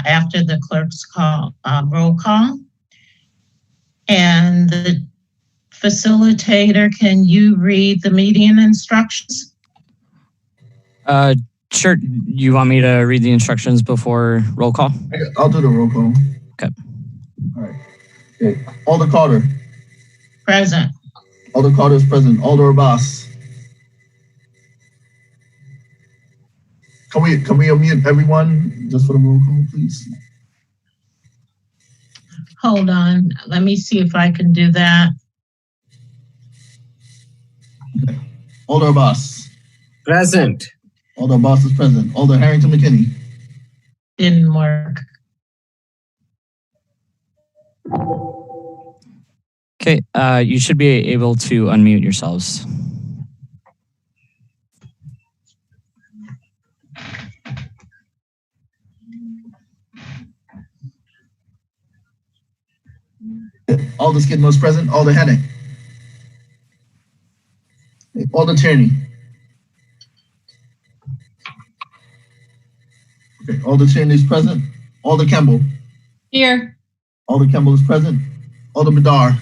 after the clerk's roll call. And the facilitator, can you read the meeting instructions? Sure. You want me to read the instructions before roll call? I'll do the roll call. Okay. All right. Okay. Alder Carter. Present. Alder Carter is present. Alder Abbas. Can we unmute everyone just for the roll call, please? Hold on. Let me see if I can do that. Okay. Alder Abbas. Present. Alder Abbas is present. Alder Harrington McKinney. Didn't work. Okay. You should be able to unmute yourselves. Alder Skidmore is present. Alder Hennick. Alder Tierney. Okay, Alder Tierney is present. Alder Campbell. Here. Alder Campbell is present. Alder Bedar.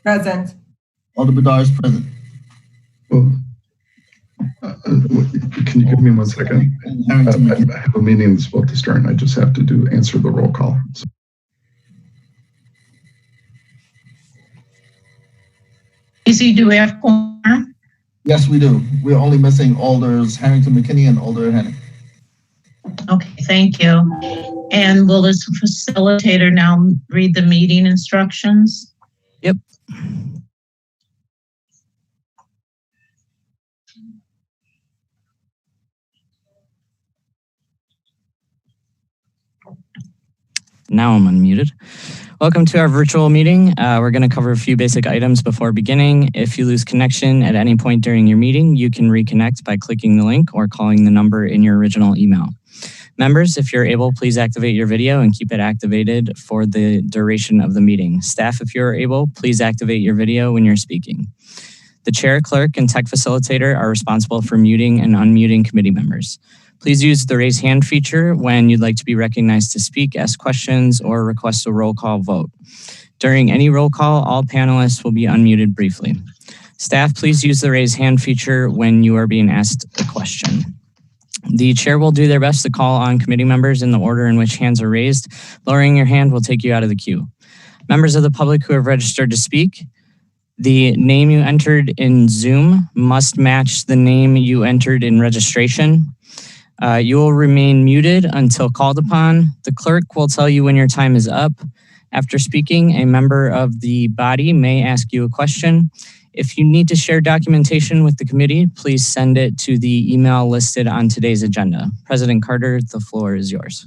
Present. Alder Bedar is present. Well, can you give me 1 second? I have a meeting that's about to start, and I just have to answer the roll call. So. Easy, do we have quorum? Yes, we do. We're only missing Alders Harrington McKinney and Alder Hennick. Okay, thank you. And will this facilitator now read the meeting instructions? Yep. Now I'm unmuted. Welcome to our virtual meeting. We're going to cover a few basic items before beginning. If you lose connection at any point during your meeting, you can reconnect by clicking the link or calling the number in your original email. Members, if you're able, please activate your video and keep it activated for the duration of the meeting. Staff, if you're able, please activate your video when you're speaking. The chair, clerk, and tech facilitator are responsible for muting and unmuting committee members. Please use the raise hand feature when you'd like to be recognized to speak, ask questions, or request a roll call vote. During any roll call, all panelists will be unmuted briefly. Staff, please use the raise hand feature when you are being asked a question. The chair will do their best to call on committee members in the order in which hands are raised. Lowering your hand will take you out of the queue. Members of the public who have registered to speak, the name you entered in Zoom must match the name you entered in registration. You will remain muted until called upon. The clerk will tell you when your time is up. After speaking, a member of the body may ask you a question. If you need to share documentation with the committee, please send it to the email listed on today's agenda. President Carter, the floor is yours.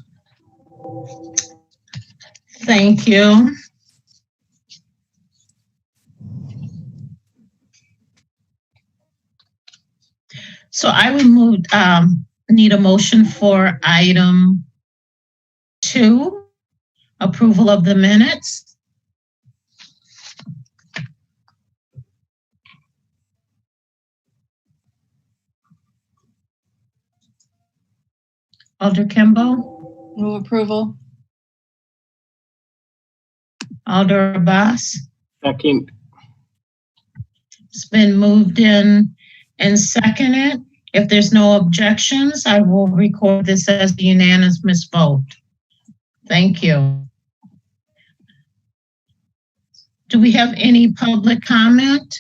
Thank you. So I would need a motion for item 2, approval of the minutes. Alder Kimball. Move approval. Alder Abbas. Second. It's been moved in and seconded. If there's no objections, I will record this as a unanimous vote. Thank you. Do we have any public comment?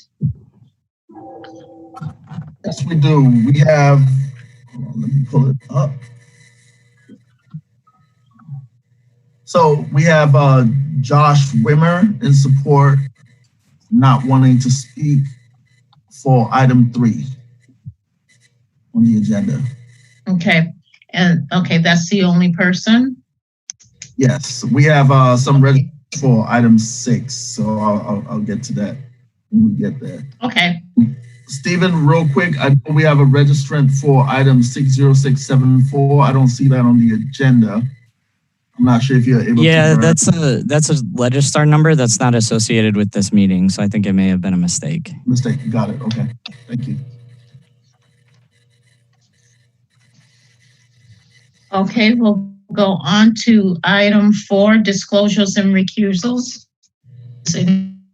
Yes, we do. We have, let me pull it up. So we have Josh Wimmer in support, not wanting to speak for item 3 on the agenda. Okay, and okay, that's the only person? Yes, we have some ready for item 6, so I'll get to that when we get there. Okay. Stephen, real quick, I know we have a registrant for item 60674. I don't see that on the agenda. I'm not sure if you're able to. Yeah, that's a Legistar number that's not associated with this meeting, so I think it may have been a mistake. Mistake, got it, okay, thank you. Okay, we'll go on to item 4, disclosures and recusals. Does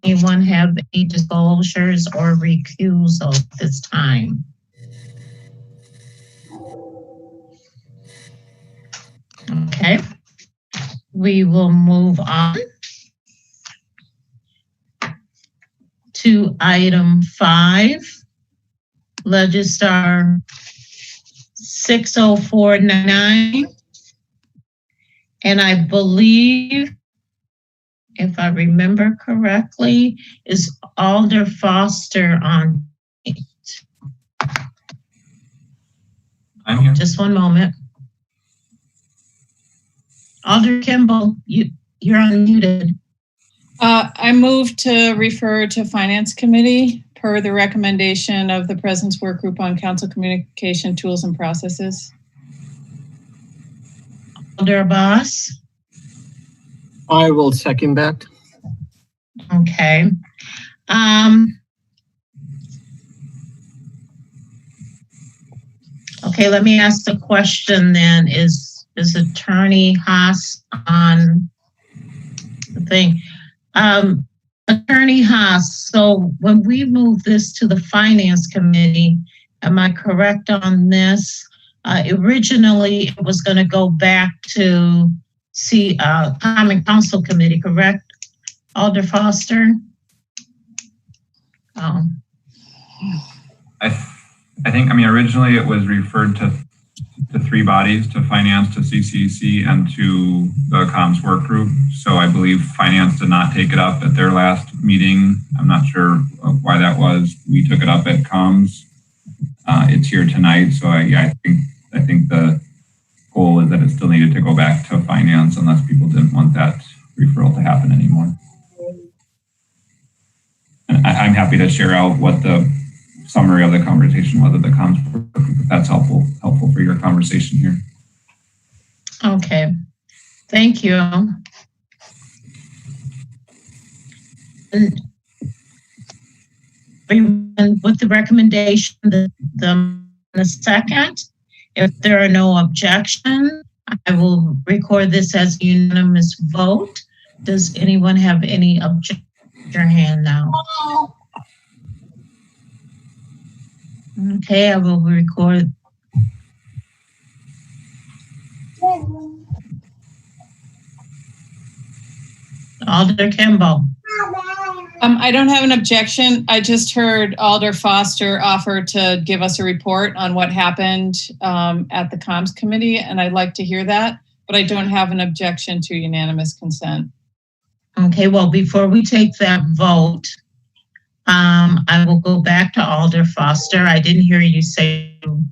anyone have any disclosures or recusal at this time? Okay, we will move on to item 5, Legistar 60499. And I believe, if I remember correctly, is Alder Foster on. I'm here. Just one moment. Alder Kimball, you're unmuted. I move to refer to Finance Committee per the recommendation of the President's Workgroup on Council Communication Tools and Processes. Alder Abbas. I will second that. Okay. Okay, let me ask the question then. Is Attorney Haas on the thing? Attorney Haas, so when we move this to the Finance Committee, am I correct on this? Originally, it was going to go back to Common Council Committee, correct? Alder Foster? Oh. I think, originally it was referred to 3 bodies, to Finance, to CCEC, and to the Comms Work Group. So I believe Finance did not take it up at their last meeting. I'm not sure why that was. We took it up at Comms. It's here tonight, so I think the goal is that it still needed to go back to Finance unless people didn't want that referral to happen anymore. And I'm happy to share out what the summary of the conversation was at the Comms Work Group, if that's helpful for your conversation here. Okay, thank you. And with the recommendation, the second, if there are no objections, I will record this as a unanimous vote. Does anyone have any objection? Your hand now. Okay, I will record. Alder Kimball. I don't have an objection. I just heard Alder Foster offer to give us a report on what happened at the Comms Committee, and I'd like to hear that, but I don't have an objection to unanimous consent. Okay, well, before we take that vote, I will go back to Alder Foster. I didn't hear you say you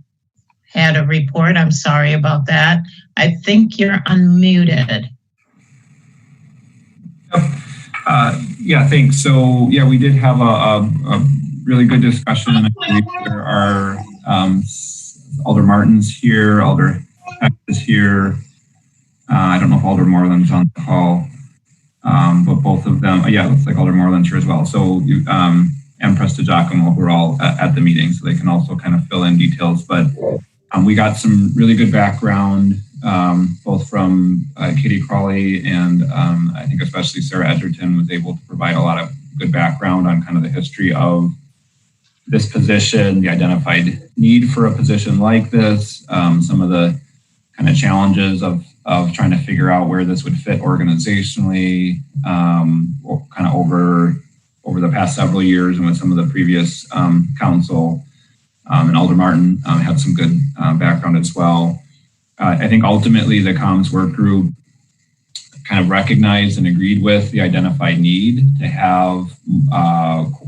had a report. I'm sorry about that. I think you're unmuted. Yeah, thanks. So, yeah, we did have a really good discussion. I believe there are Alder Martin's here, Alder Heck is here. I don't know if Alder Moreland's on the call, but both of them, yeah, it looks like Alder Moreland's here as well. So, and Presta Giacomo, who are all at the meeting, so they can also kind of fill in details. But we got some really good background, both from Katie Crawley and I think especially Sarah Edgerton was able to provide a lot of good background on kind of the history of this position, the identified need for a position like this, some of the kind of challenges of trying to figure out where this would fit organizationally, kind of over the past several years and with some of the previous council. And Alder Martin had some good background as well. I think ultimately the Comms Work Group kind of recognized and agreed with the identified need to have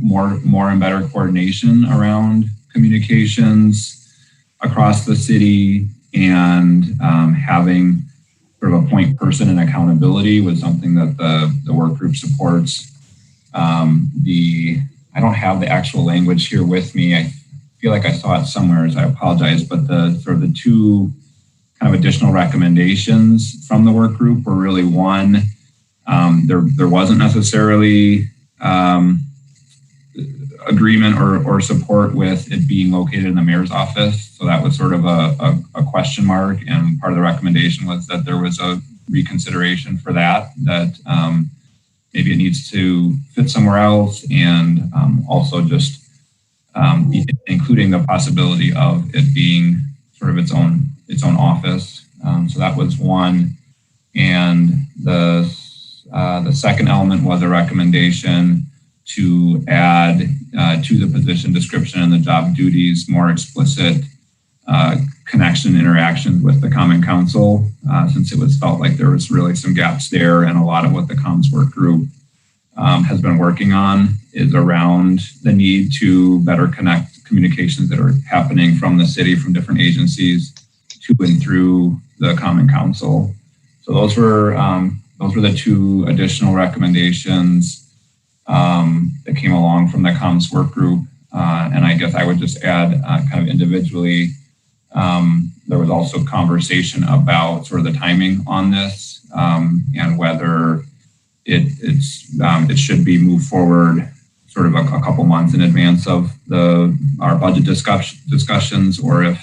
more and better coordination around communications across the city, and having sort of a point person and accountability was something that the work group supports. I don't have the actual language here with me. I feel like I saw it somewhere, so I apologize, but the two kind of additional recommendations from the work group were really, one, there wasn't necessarily a agreement or support with it being located in the mayor's office. So that was sort of a question mark. And part of the recommendation was that there was a reconsideration for that maybe it needs to fit somewhere else, and also just including the possibility of it being sort of its own office. So that was one. And the second element was a recommendation to add to the position description and the job duties more explicit connection interactions with the Common Council, since it was felt like there was really some gaps there, and a lot of what the comms work group has been working on is around the need to better connect communications that are happening from the city, from different agencies to and through the Common Council. So those were the two additional recommendations that came along from the comms work group. And I guess I would just add kind of individually, there was also conversation about sort of the timing on this and whether it should be moved forward sort of a couple months in advance of our budget discussions, or if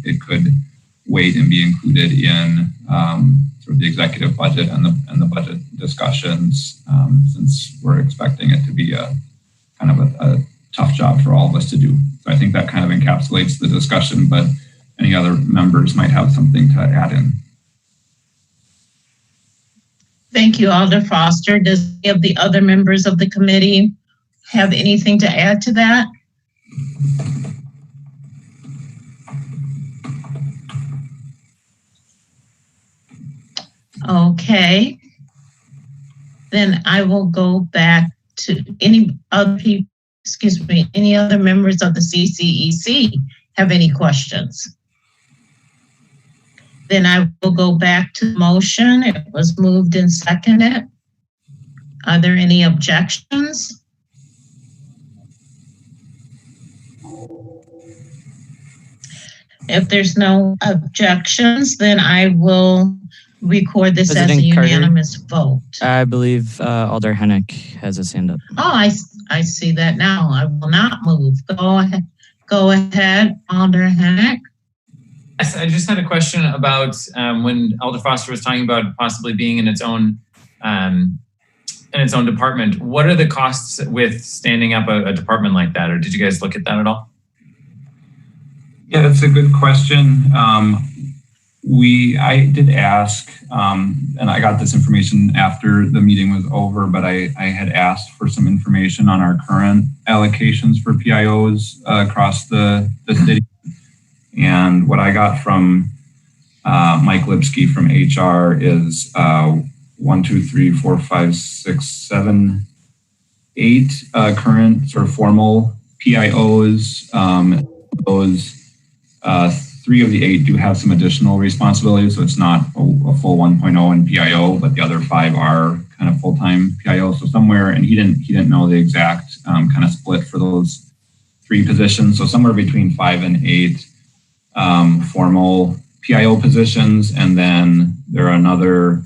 it could wait and be included in sort of the executive budget and the budget discussions, since we're expecting it to be a kind of a tough job for all of us to do. So I think that kind of encapsulates the discussion, but any other members might have something to add in. Thank you, Alder Foster. Does any of the other members of the committee have anything to add to that? Okay. Then I will go back to any other people, any other members of the CCEC have any questions? Then I will go back to the motion. It was moved and seconded. Are there any objections? If there's no objections, then I will record this as a unanimous vote. I believe Alder Hennick has his hand up. Oh, I see that now. I will not move. Go ahead, Alder Hennick. Yes, I just had a question about when Alder Foster was talking about possibly being in its own department. What are the costs with standing up a department like that, or did you guys look at that at all? Yeah, that's a good question. I did ask, and I got this information after the meeting was over, but I had asked for some information on our current allocations for PIOs across the city. And what I got from Mike Lipsky from HR is 1, 2, 3, 4, 5, 6, 7, 8 current sort of formal PIOs. Those 3 of the 8 do have some additional responsibilities, so it's not a full 1.0 in PIO, but the other 5 are kind of full-time PIO. So somewhere, and he didn't know the exact kind of split for those 3 positions. So somewhere between 5 and 8 formal PIO positions, and then there are another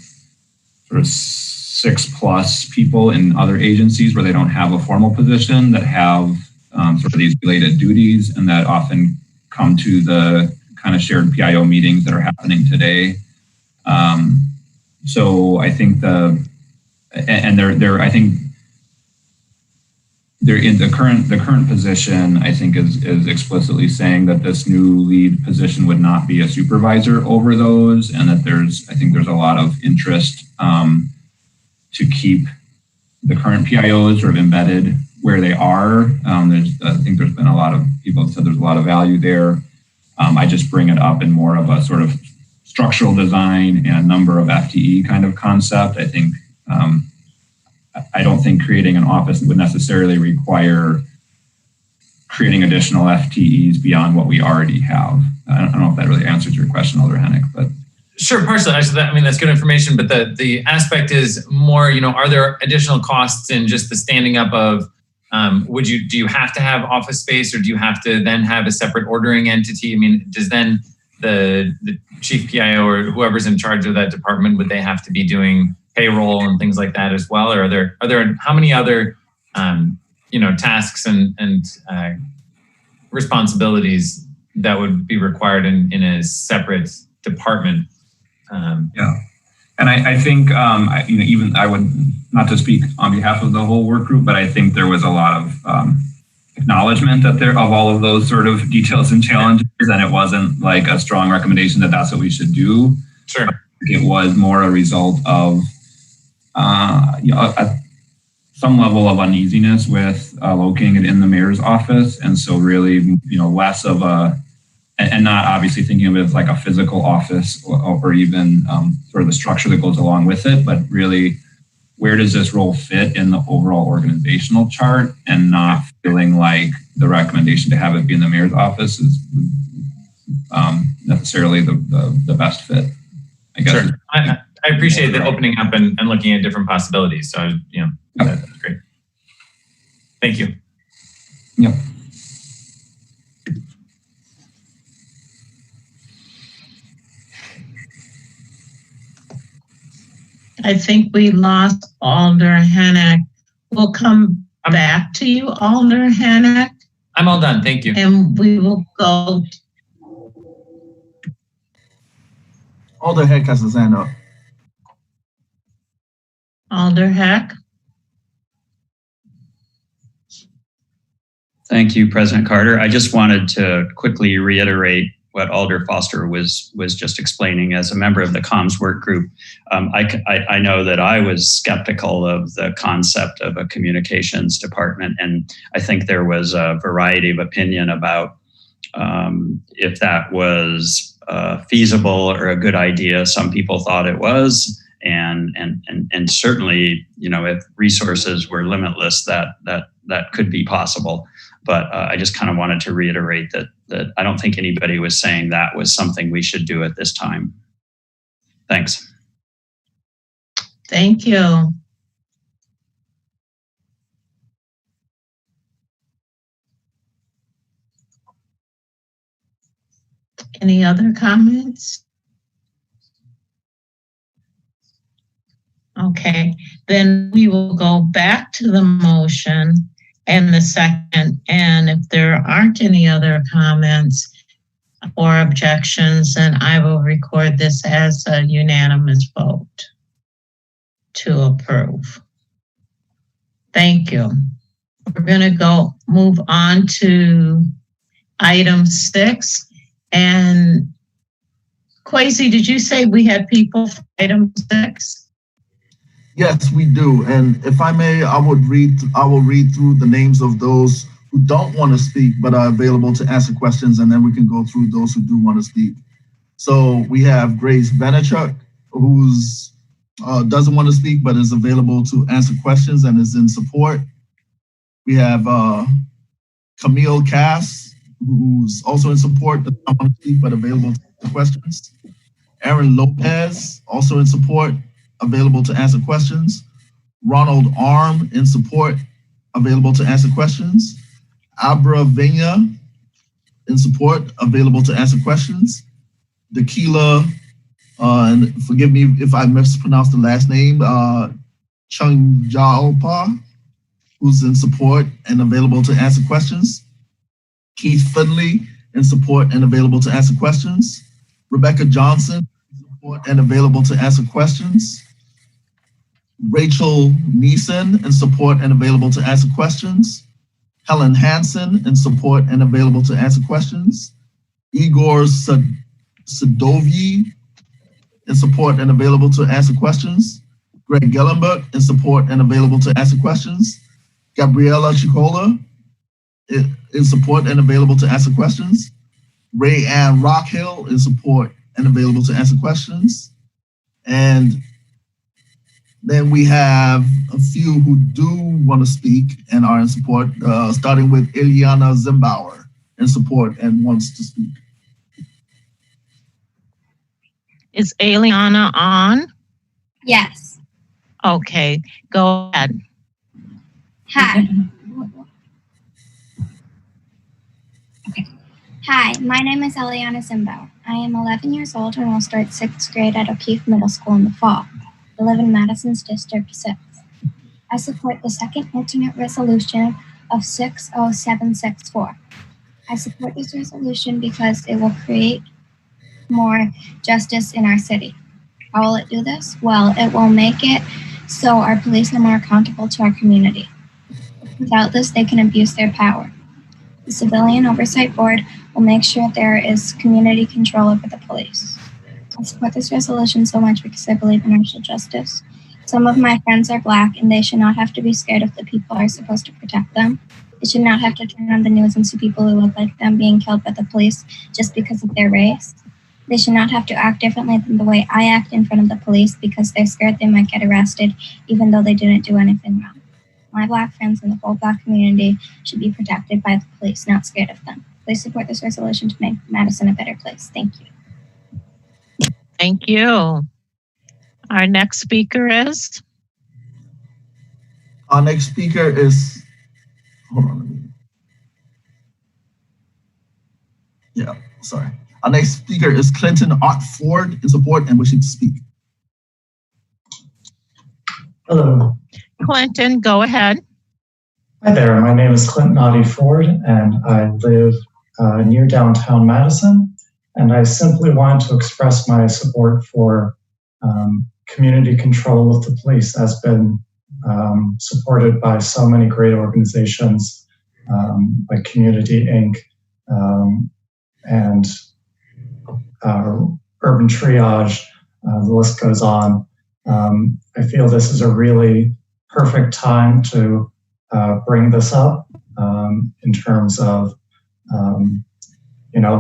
sort of 6+ people in other agencies where they don't have a formal position that have sort of these related duties, and that often come to the kind of shared PIO meetings that are happening today. So I think I think they're in the current position, I think is explicitly saying that this new lead position would not be a supervisor over those, and that I think there's a lot of interest to keep the current PIOs sort of embedded where they are. I think there's been a lot of people that said there's a lot of value there. I just bring it up in more of a sort of structural design and number of FTE kind of concept. I think I don't think creating an office would necessarily require creating additional FTEs beyond what we already have. I don't know if that really answers your question, Alder Hennick, but. Sure, partially. That's good information, but the aspect is more, are there additional costs in just the standing up of, do you have to have office space, or do you have to then have a separate ordering entity? I mean, does then the chief PIO or whoever's in charge of that department, would they have to be doing payroll and things like that as well? Or are there how many other tasks and responsibilities that would be required in a separate department. Yeah. And I think, even I would, not to speak on behalf of the whole work group, but I think there was a lot of acknowledgement of all of those sort of details and challenges, and it wasn't like a strong recommendation that that's what we should do. Sure. It was more a result of some level of uneasiness with locating it in the mayor's office, and so really, less of a, and not obviously thinking of it as like a physical office or even sort of the structure that goes along with it, but really, where does this role fit in the overall organizational chart, and not feeling like the recommendation to have it be in the mayor's office is necessarily the best fit, I guess. Sure. I appreciate the opening up and looking at different possibilities. So, that's great. Thank you. Yep. I think we lost Alder Hennick. We'll come back to you, Alder Hennick. I'm all done. Thank you. And we will go. Alder Heck has his hand up. Alder Heck. Thank you, President Carter. I just wanted to quickly reiterate what Alder Foster was just explaining. As a member of the comms work group, I know that I was skeptical of the concept of a communications department, and I think there was a variety of opinion about if that was feasible or a good idea. Some people thought it was, and certainly, if resources were limitless, that could be possible. But I just kind of wanted to reiterate that I don't think anybody was saying that was something we should do at this time. Thanks. Thank you. Any other comments? Okay, then we will go back to the motion and the second, and if there aren't any other comments or objections, then I will record this as a unanimous vote to approve. Thank you. We're going to move on to item 6. And Kwesi, did you say we had people for item 6? Yes, we do. And if I may, I will read through the names of those who don't want to speak but are available to answer questions, and then we can go through those who do want to speak. So we have Grace Benachuk, who's doesn't want to speak but is available to answer questions and is in support. We have Camille Cass, who's also in support, does not want to speak but available to answer questions. Aaron Lopez, also in support, available to answer questions. Ronald Arm, in support, available to answer questions. Abra Venya, in support, available to answer questions. Dakila, and forgive me if I mispronounced the last name, Chung Jalpa, who's in support and available to answer questions. Keith Finley, in support and available to answer questions. Rebecca Johnson, in support and available to answer questions. Rachel Neeson, in support and available to answer questions. Helen Hansen, in support and available to answer questions. Igor Sadovyi, in support and available to answer questions. Greg Gellenberg, in support and available to answer questions. Gabriela Chicola, in support and available to answer questions. Ray Ann Rockhill, in support and available to answer questions. And then we have a few who do want to speak and are in support, starting with Ileana Zimbauer, in support and wants to speak. Is Ileana on? Yes. Okay, go ahead. Hi. Okay. Hi, my name is Eliana Zimbauer. I am 11 years old and will start 6th grade at O'Keefe Middle School in the fall. I live in Madison's District 6. I support the second alternate resolution of 60764. I support this resolution because it will create more justice in our city. How will it do this? Well, it will make it so our police are more accountable to our community. Without this, they can abuse their power. The Civilian Oversight Board will make sure there is community control over the police. I support this resolution so much because I believe in racial justice. Some of my friends are Black, and they should not have to be scared of the people who are supposed to protect them. They should not have to turn on the news and see people who look like them being killed by the police just because of their race. They should not have to act differently than the way I act in front of the police because they're scared they might get arrested even though they didn't do anything wrong. My Black friends and the whole Black community should be protected by the police, not scared of them. Please support this resolution to make Madison a better place. Thank you. Thank you. Our next speaker is? Our next speaker is, hold on. Yeah, sorry. Our next speaker is Clinton Ott Ford, in support and wishing to speak. Hello. Clinton, go ahead. Hi there. My name is Clinton Ott Ford, and I live near downtown Madison. And I simply want to express my support for community control of the police, as been supported by so many great organizations like Community Inc. And Urban Triage, the list goes on. I feel this is a really perfect time to bring this up in terms of,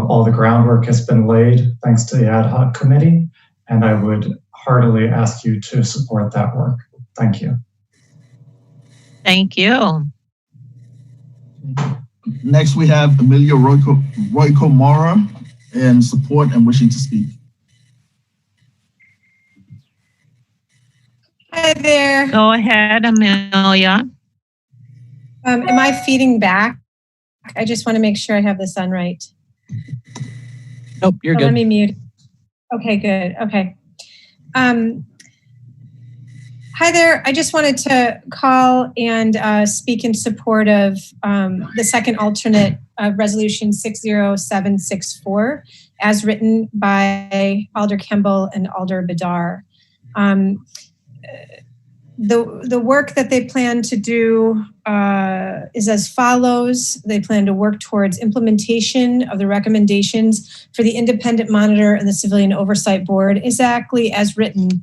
all the groundwork has been laid thanks to the ad hoc committee, and I would heartily ask you to support that work. Thank you. Thank you. Next, we have Amelia Royko Mora, in support and wishing to speak. Hi there. Go ahead, Amelia. Am I feeding back? I just want to make sure I have this on right. Nope, you're good. Let me mute. Okay, good. Okay. Hi there. I just wanted to call and speak in support of the second alternate resolution 60764 as written by Alder Kemble and Alder Bedar. The work that they plan to do is as follows. They plan to work towards implementation of the recommendations for the Independent Monitor and the Civilian Oversight Board, exactly as written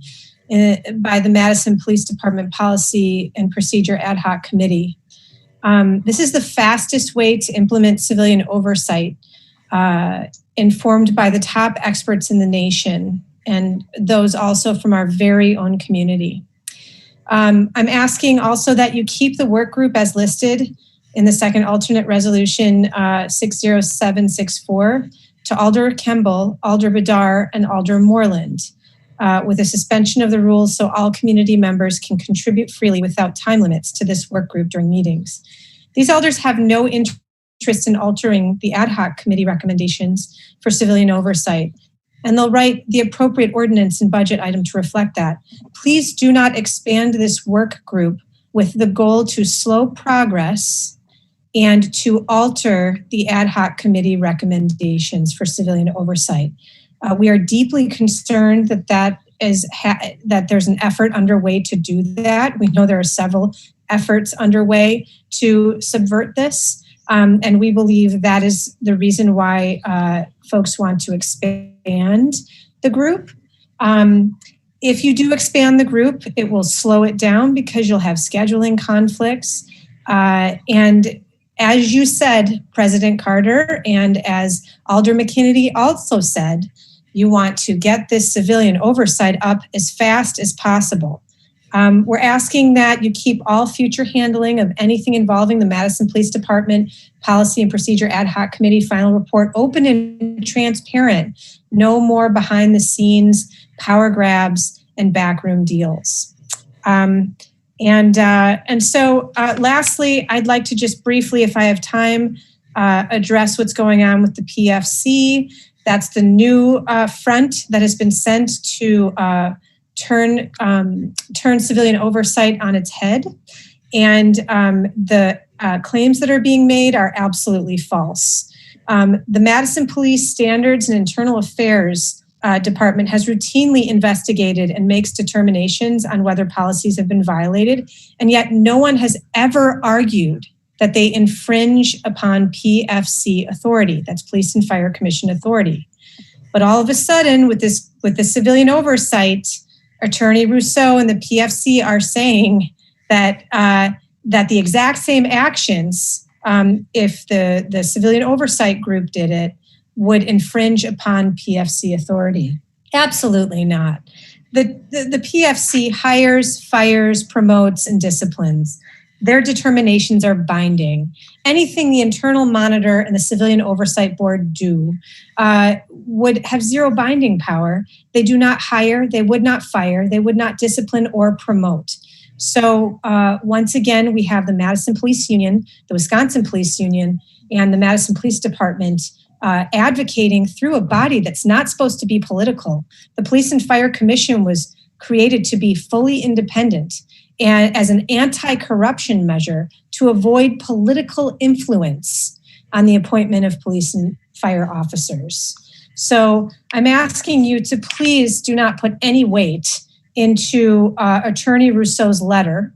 by the Madison Police Department Policy and Procedure Ad Hoc Committee. This is the fastest way to implement civilian oversight, informed by the top experts in the nation, and those also from our very own community. I'm asking also that you keep the work group as listed in the second alternate resolution 60764 to Alder Kemble, Alder Bedar, and Alder Moreland, with a suspension of the rules so all community members can contribute freely without time limits to this work group during meetings. These alders have no interest in altering the ad hoc committee recommendations for civilian oversight, and they'll write the appropriate ordinance and budget item to reflect that. Please do not expand this work group with the goal to slow progress and to alter the ad hoc committee recommendations for civilian oversight. We are deeply concerned that there's an effort underway to do that. We know there are several efforts underway to subvert this, and we believe that is the reason why folks want to expand the group. If you do expand the group, it will slow it down because you'll have scheduling conflicts. And as you said, President Carter, and as Alder McKinney also said, you want to get this civilian oversight up as fast as possible. We're asking that you keep all future handling of anything involving the Madison Police Department Policy and Procedure Ad Hoc Committee final report open and transparent. No more behind the scenes power grabs and backroom deals. Lastly, I'd like to just briefly, if I have time, address what's going on with the PFC. That's the new front that has been sent to turn civilian oversight on its head. And the claims that are being made are absolutely false. The Madison Police Standards and Internal Affairs Department has routinely investigated and makes determinations on whether policies have been violated, and yet no one has ever argued that they infringe upon PFC authority, that's Police and Fire Commission authority. But all of a sudden, with the civilian oversight, Attorney Rousseau and the PFC are saying that that the exact same actions, if the civilian oversight group did it, would infringe upon PFC authority. Absolutely not. The PFC hires, fires, promotes, and disciplines. Their determinations are binding. Anything the internal monitor and the civilian oversight board do would have zero binding power. They do not hire, they would not fire, they would not discipline or promote. So once again, we have the Madison Police Union, the Wisconsin Police Union, and the Madison Police Department advocating through a body that's not supposed to be political. The Police and Fire Commission was created to be fully independent and as an anti-corruption measure to avoid political influence on the appointment of police and fire officers. So I'm asking you to please do not put any weight into Attorney Rousseau's letter.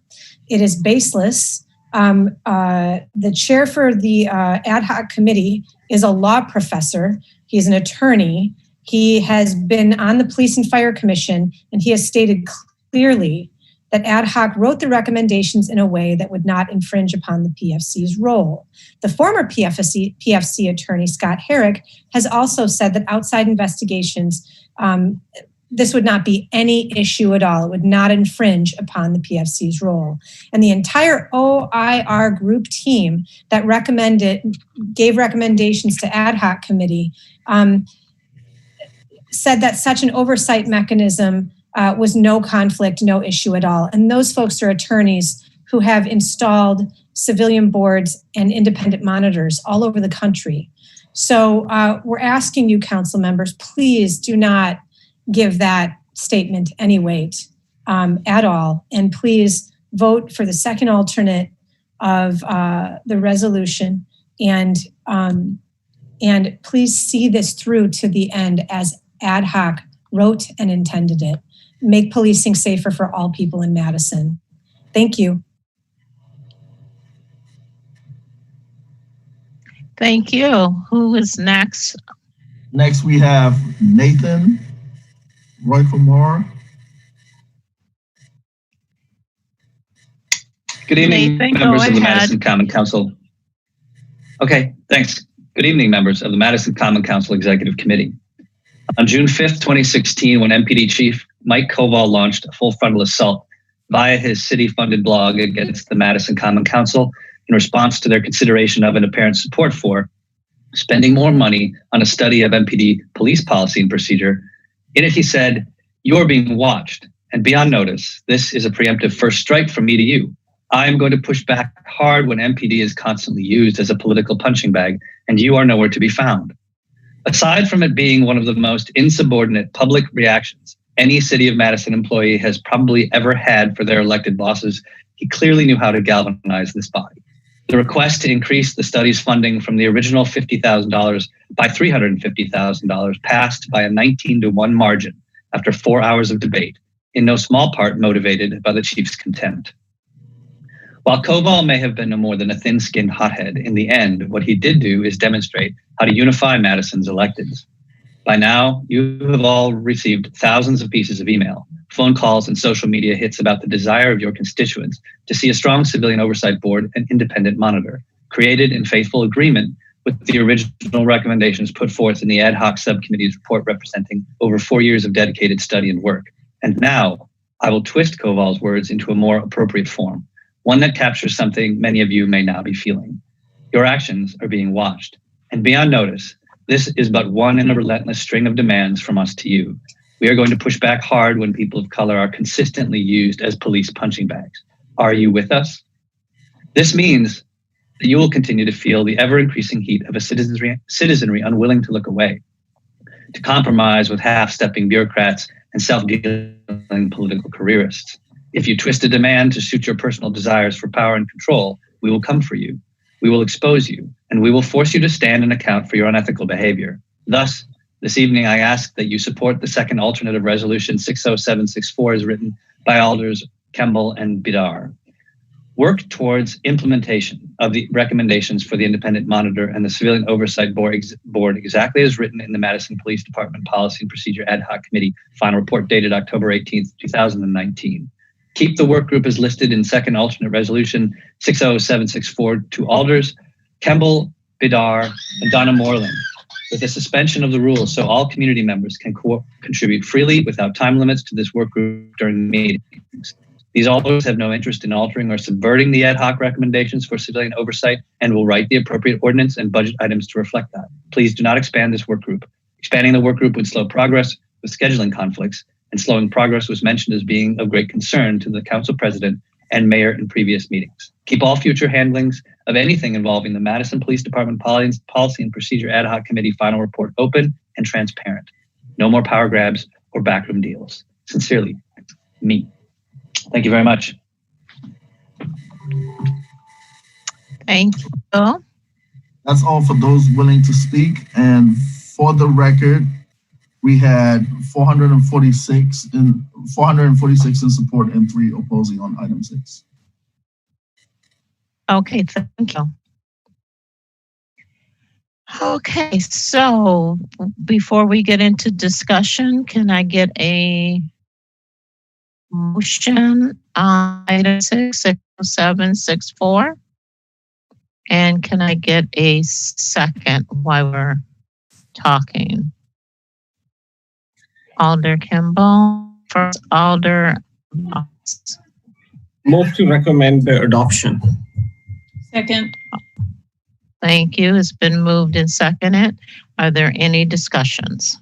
It is baseless. The chair for the ad hoc committee is a law professor. He's an attorney. He has been on the Police and Fire Commission, and he has stated clearly that ad hoc wrote the recommendations in a way that would not infringe upon the PFC's role. The former PFC attorney, Scott Herrick, has also said that outside investigations, this would not be any issue at all. It would not infringe upon the PFC's role. And the entire OIR group team that gave recommendations to ad hoc committee said that such an oversight mechanism was no conflict, no issue at all. And those folks are attorneys who have installed civilian boards and independent monitors all over the country. So we're asking you, council members, please do not give that statement any weight at all. And please vote for the second alternate of the resolution. And please see this through to the end as ad hoc wrote and intended it. Make policing safer for all people in Madison. Thank you. Thank you. Who is next? Next, we have Nathan Roy-Famora. Good evening, Nathan, members of the ahead. Madison Common Council. Okay, thanks. Good evening, members of the Madison Common Council Executive Committee. On June 5th, 2016, when MPD Chief Mike Koval launched a full frontal assault via his city-funded blog against the Madison Common Council in response to their consideration of and apparent support for spending more money on a study of MPD police policy and procedure, in it he said, "You're being watched and be on notice. This is a preemptive first strike from me to you. I am going to push back hard when MPD is constantly used as a political punching bag, and you are nowhere to be found." Aside from it being one of the most insubordinate public reactions any City of Madison employee has probably ever had for their elected bosses, he clearly knew how to galvanize this body. The request to increase the study's funding from the original $50,000 by $350,000 passed by a 19-1 margin after 4 hours of debate, in no small part motivated by the chief's contempt. While Koval may have been no more than a thin-skinned hothead, in the end, what he did do is demonstrate how to unify Madison's electeds. By now, you have all received thousands of pieces of email, phone calls, and social media hits about the desire of your constituents to see a strong civilian oversight board and independent monitor, created in faithful agreement with the original recommendations put forth in the ad hoc subcommittee's report representing over 4 years of dedicated study and work. And now, I will twist Koval's words into a more appropriate form, one that captures something many of you may now be feeling. Your actions are being watched. And beyond notice, this is but one in a relentless string of demands from us to you. We are going to push back hard when people of color are consistently used as police punching bags. Are you with us? This means that you will continue to feel the ever-increasing heat of a citizenry unwilling to look away, to compromise with half-stepping bureaucrats and self-dealing political careerists. If you twist a demand to suit your personal desires for power and control, we will come for you. We will expose you, and we will force you to stand and account for your unethical behavior. Thus, this evening, I ask that you support the second alternative resolution 60764 as written by Alders Kemble and Bidar. Work towards implementation of the recommendations for the Independent Monitor and the Civilian Oversight Board exactly as written in the Madison Police Department Policy and Procedure Ad Hoc Committee final report dated October 18th, 2019. Keep the work group as listed in second alternate resolution 60764 to Alders, Kemble, Bidar, and Donna Moreland, with a suspension of the rules so all community members can contribute freely without time limits to this work group during meetings. These alders have no interest in altering or subverting the ad hoc recommendations for civilian oversight and will write the appropriate ordinance and budget items to reflect that. Please do not expand this work group. Expanding the work group would slow progress with scheduling conflicts, and slowing progress was mentioned as being of great concern to the council president and mayor in previous meetings. Keep all future handlings of anything involving the Madison Police Department Policy and Procedure Ad Hoc Committee final report open and transparent. No more power grabs or backroom deals. Sincerely, me. Thank you very much. Thank you. That's all for those willing to speak. And for the record, we had 446 in support and 3 opposing on item 6. Okay, thank you. Okay, so before we get into discussion, can I get a motion on item 60764? And can I get a second while we're talking? Alder Kimball, first Alder. Move to recommend the adoption. Second. Thank you. It's been moved and seconded. Are there any discussions?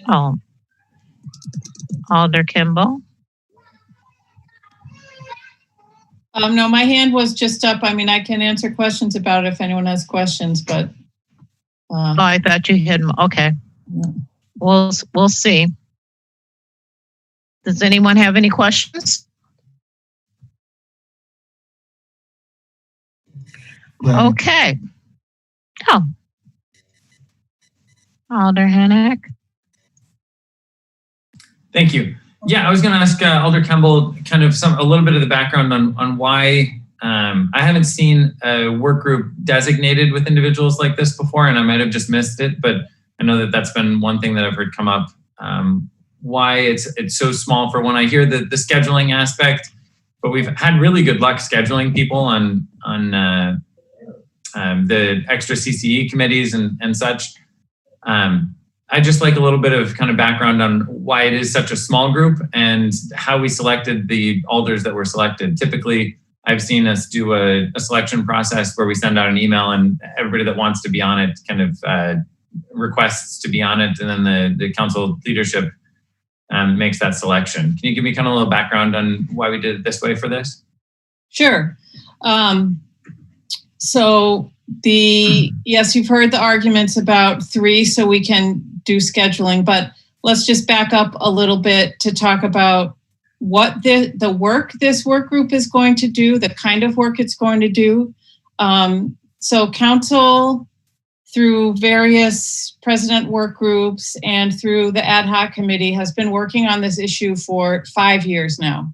Oh, Alder Kimball. No, my hand was just up. I mean, I can answer questions about it if anyone has questions, but. Oh, I thought you had, okay. We'll see. Does anyone have any questions? Okay. Oh. Alder Hennick. Thank you. Yeah, I was going to ask Alder Kemble kind of a little bit of the background on why I haven't seen a work group designated with individuals like this before, and I might have just missed it, but I know that that's been one thing that I've heard come up. Why it's so small for when I hear the scheduling aspect, but we've had really good luck scheduling people on the extra CCE committees and such. I just like a little bit of kind of background on why it is such a small group and how we selected the alders that were selected. Typically, I've seen us do a selection process where we send out an email and everybody that wants to be on it kind of requests to be on it, and then the council leadership makes that selection. Can you give me kind of a little background on why we did it this way for this? Sure. Yes, you've heard the arguments about 3, so we can do scheduling, but let's just back up a little bit to talk about what the work this work group is going to do, the kind of work it's going to do. So council, through various president work groups and through the ad hoc committee, has been working on this issue for 5 years now.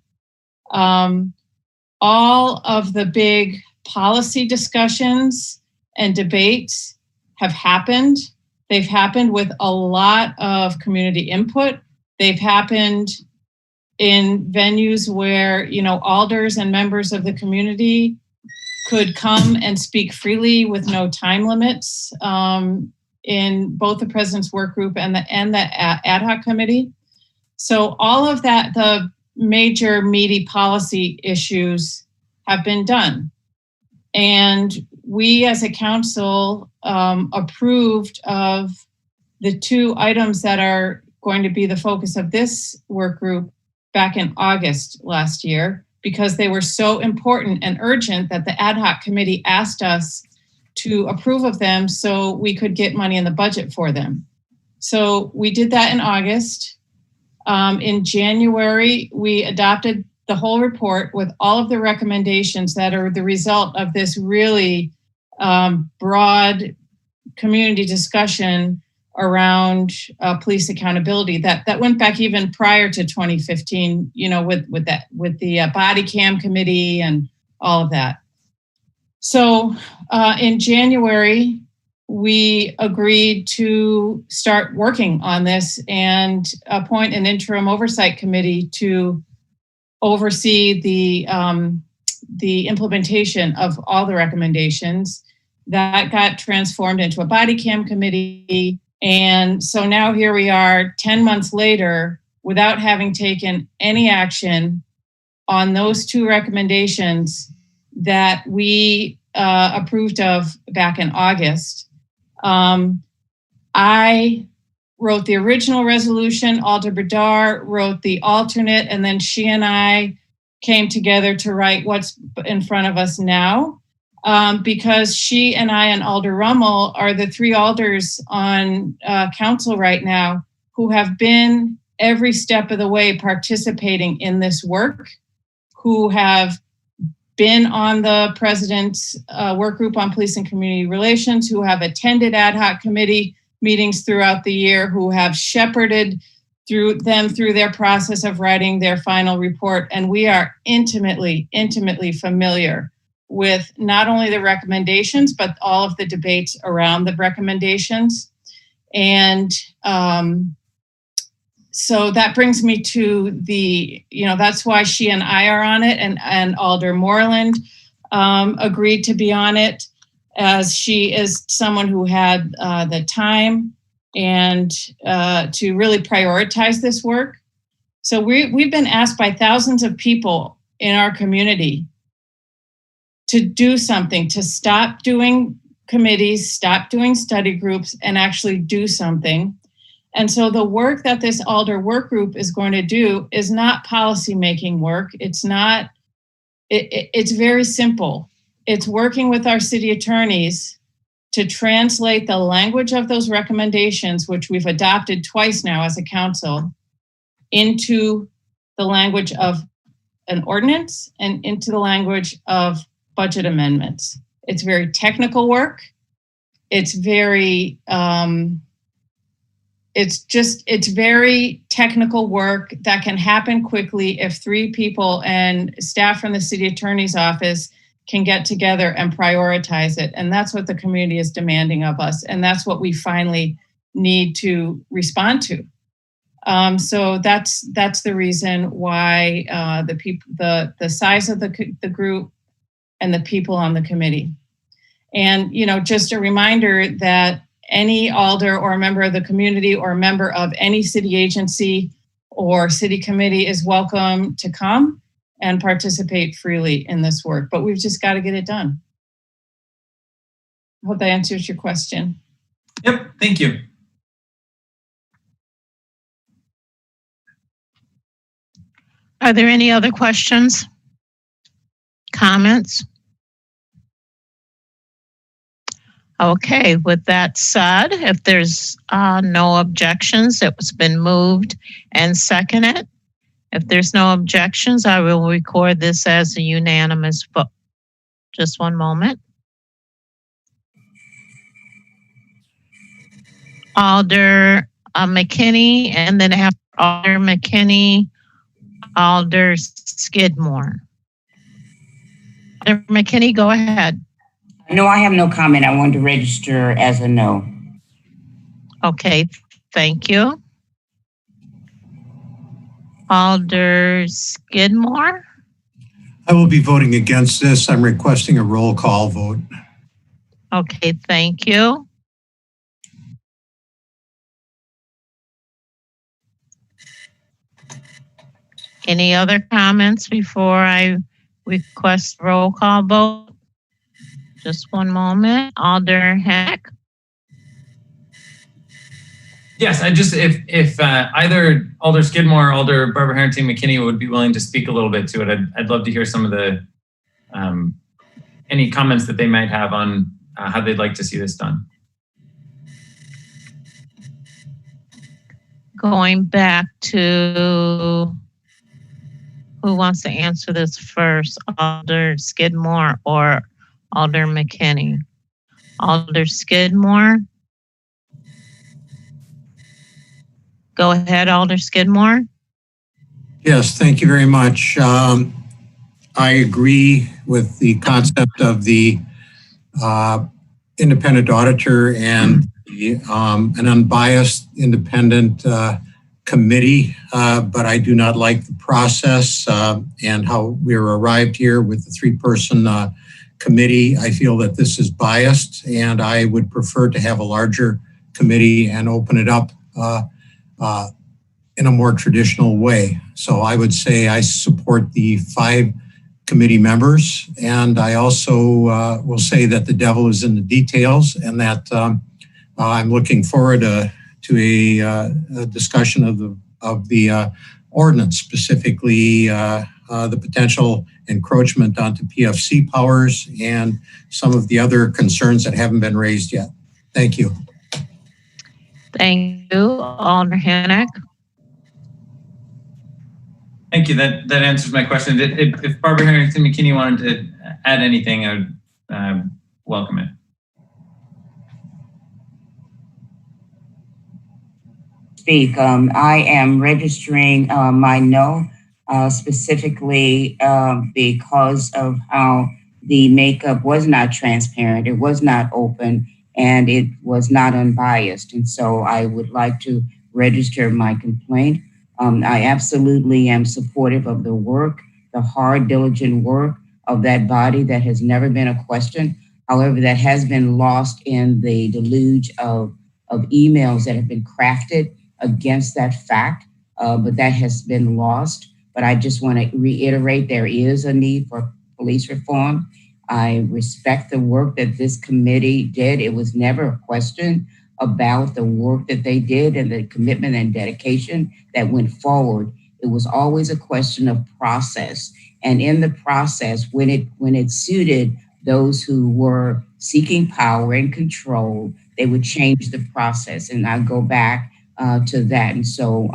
All of the big policy discussions and debates have happened. They've happened with a lot of community input. They've happened in venues where, alders and members of the community could come and speak freely with no time limits in both the president's work group and the ad hoc committee. So all of that, the major meaty policy issues have been done. And we as a council approved of the 2 items that are going to be the focus of this work group back in August last year, because they were so important and urgent that the ad hoc committee asked us to approve of them so we could get money in the budget for them. So we did that in August. In January, we adopted the whole report with all of the recommendations that are the result of this really broad community discussion around police accountability that went back even prior to 2015, with the body cam committee and all of that. So in January, we agreed to start working on this and appoint an interim oversight committee to oversee the implementation of all the recommendations. That got transformed into a body cam committee. And so now here we are 10 months later without having taken any action on those two recommendations that we approved of back in August. I wrote the original resolution, Alder Bedard wrote the alternate, and then she and I came together to write what's in front of us now. Because she and I and Alder Rummel are the three alders on council right now who have been every step of the way participating in this work, who have been on the president's work group on police and community relations, who have attended ad hoc committee meetings throughout the year, who have shepherded through their process of writing their final report. And we are intimately familiar with not only the recommendations, but all of the debates around the recommendations. And so that brings me to that's why she and I are on it, and Alder Moreland agreed to be on it, as she is someone who had the time and to really prioritize this work. So we've been asked by thousands of people in our community to do something, to stop doing committees, stop doing study groups, and actually do something. And so the work that this Alder work group is going to do is not policy-making work. It's very simple. It's working with our city attorneys to translate the language of those recommendations, which we've adopted twice now as a council, into the language of an ordinance and into the language of budget amendments. It's very technical work. It's very, it's very technical work that can happen quickly if three people and staff from the city attorney's office can get together and prioritize it. And that's what the community is demanding of us. And that's what we finally need to respond to. So that's the reason why the size of the group and the people on the committee. And, just a reminder that any alder or a member of the community or a member of any city agency or city committee is welcome to come and participate freely in this work, but we've just got to get it done. I hope that answers your question. Yep, thank you. Are there any other questions? Comments? Okay, with that said, if there's no objections, it's been moved and seconded. If there's no objections, I will record this as a unanimous vote. Just one moment. Alder McKinney, and then after Alder McKinney, Alder Skidmore. Alder McKinney, go ahead. No, I have no comment. I wanted to register as a no. Okay, thank you. Alder Skidmore? I will be voting against this. I'm requesting a roll call vote. Okay, thank you. Any other comments before I request roll call vote? Just one moment. Alder Heck? Yes, if either Alder Skidmore or Alder Barbara Harrington McKinney would be willing to speak a little bit to it, I'd love to hear some of the any comments that they might have on how they'd like to see this done. Going back to Who wants to answer this first? Alder Skidmore or Alder McKinney? Alder Skidmore? Go ahead, Alder Skidmore. Yes, thank you very much. I agree with the concept of the independent auditor and an unbiased independent committee, but I do not like the process and how we're arrived here with the three-person committee. I feel that this is biased, and I would prefer to have a larger committee and open it up in a more traditional way. So I would say I support the 5 committee members, and I also will say that the devil is in the details, and that I'm looking forward to a discussion of the ordinance, specifically the potential encroachment onto PFC powers and some of the other concerns that haven't been raised yet. Thank you. Thank you, Alder Hannock. Thank you. That answers my question. If Barbara Harrington McKinney wanted to add anything, I would welcome it. Speak. I am registering my no, specifically because of how the makeup was not transparent, it was not open, and it was not unbiased. And so I would like to register my complaint. I absolutely am supportive of the work, the hard, diligent work of that body. That has never been a question. However, that has been lost in the deluge of emails that have been crafted against that fact, but that has been lost. But I just want to reiterate, there is a need for police reform. I respect the work that this committee did. It was never a question about the work that they did and the commitment and dedication that went forward. It was always a question of process. And in the process, when it suited those who were seeking power and control, they would change the process. And I go back to that. And so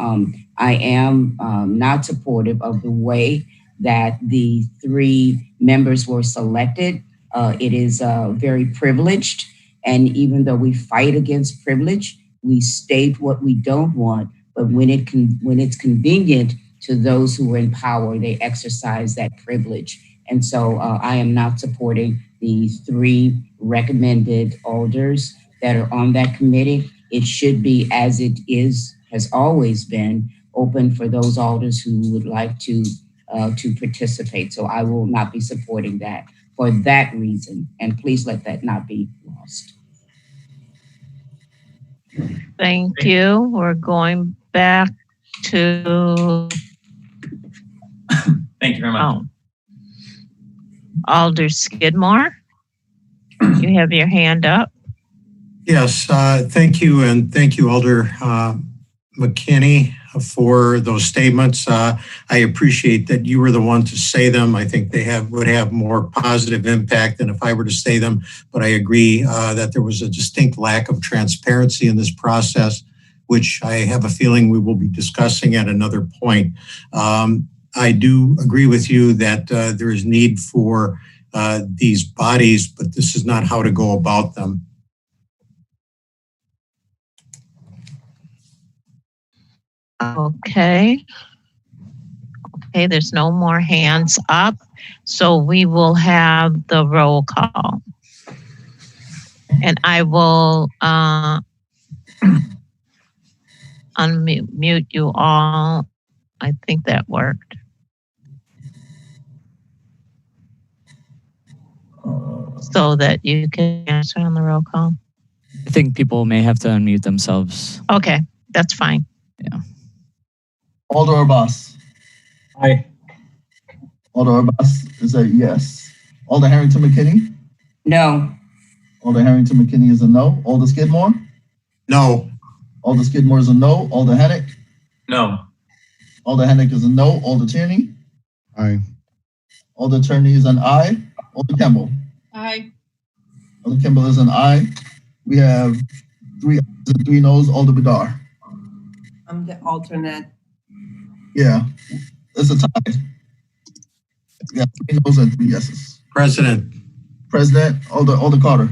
I am not supportive of the way that the 3 members were selected. It is very privileged. And even though we fight against privilege, we state what we don't want. But when it's convenient to those who are in power, they exercise that privilege. And so I am not supporting the 3 recommended alders that are on that committee. It should be, as it has always been, open for those alders who would like to participate. So I will not be supporting that for that reason. And please let that not be lost. Thank you. We're going back to. Thank you very much. Alder Skidmore, you have your hand up. Yes, thank you. And thank you, Alder McKinney, for those statements. I appreciate that you were the one to say them. I think they would have more positive impact than if I were to say them. But I agree that there was a distinct lack of transparency in this process, which I have a feeling we will be discussing at another point. I do agree with you that there is need for these bodies, but this is not how to go about them. Okay, there's no more hands up. So we will have the roll call. And I will unmute you all. I think that worked. So that you can answer on the roll call. I think people may have to unmute themselves. Okay, that's fine. Yeah. Alder Abbas. Aye. Alder Abbas is a yes. Alder Harrington McKinney. No. Alder Harrington McKinney is a no. Alder Skidmore. No. Alder Skidmore is a no. Alder Hannock. No. Alder Hannock is a no. Alder Tierney. Aye. Alder Tierney is an aye. Alder Campbell. Aye. Alder Campbell is an aye. We have 3 ayes and 3 noes. Alder Bedar. I'm the alternate. Yeah, it's a tie. Yeah, 3 no's and 3 yeses. President. President, Alder Carter.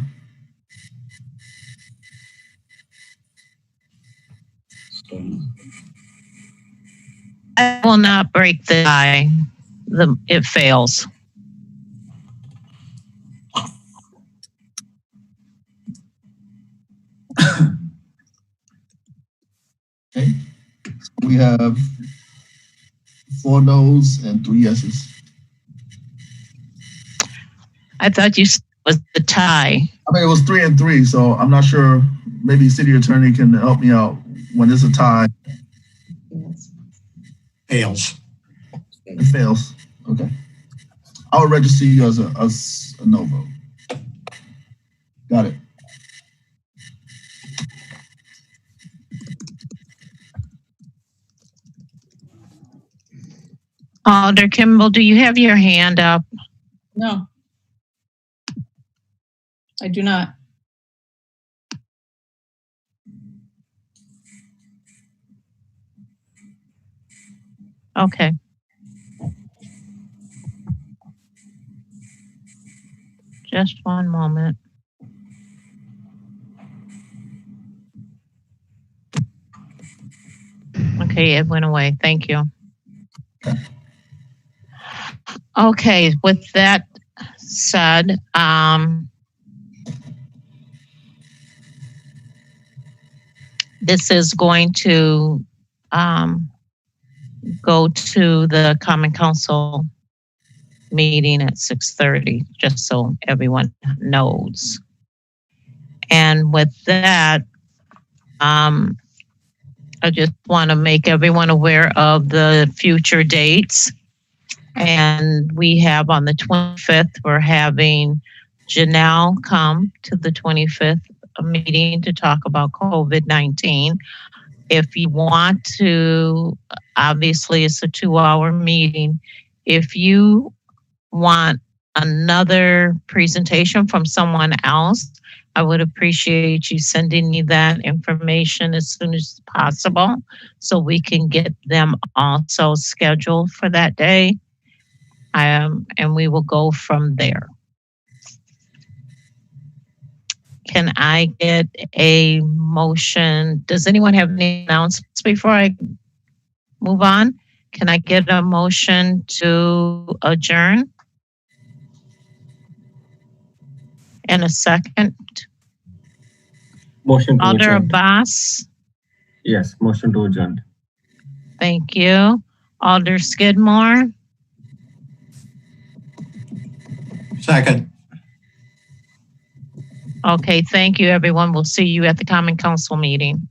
I will not break the tie. It fails. Okay. So we have 4 no's and 3 yeses. I thought you said it was the tie. I mean, it was 3 and 3, so I'm not sure. Maybe city attorney can help me out when it's a tie. Fails. It fails. Okay. I'll register you as a no vote. Got it. Alder Kimball, do you have your hand up? No. I do not. Okay. Just one moment. Okay, it went away. Thank you. Okay, with that said, this is going to go to the Common Council meeting at 6:30, just so everyone knows. And with that, I just want to make everyone aware of the future dates. And we have on the 25th, we're having Janelle come to the 25th meeting to talk about COVID-19. If you want to, obviously it's a 2-hour meeting. If you want another presentation from someone else, I would appreciate you sending me that information as soon as possible so we can get them also scheduled for that day. And we will go from there. Can I get a motion? Does anyone have any announcements before I move on? Can I get a motion to adjourn? And a second? Motion to Alder adjourn. Abbas? Yes, motion to adjourn. Thank you. Alder Skidmore? Second. Okay, thank you, everyone. We'll see you at the Common Council meeting.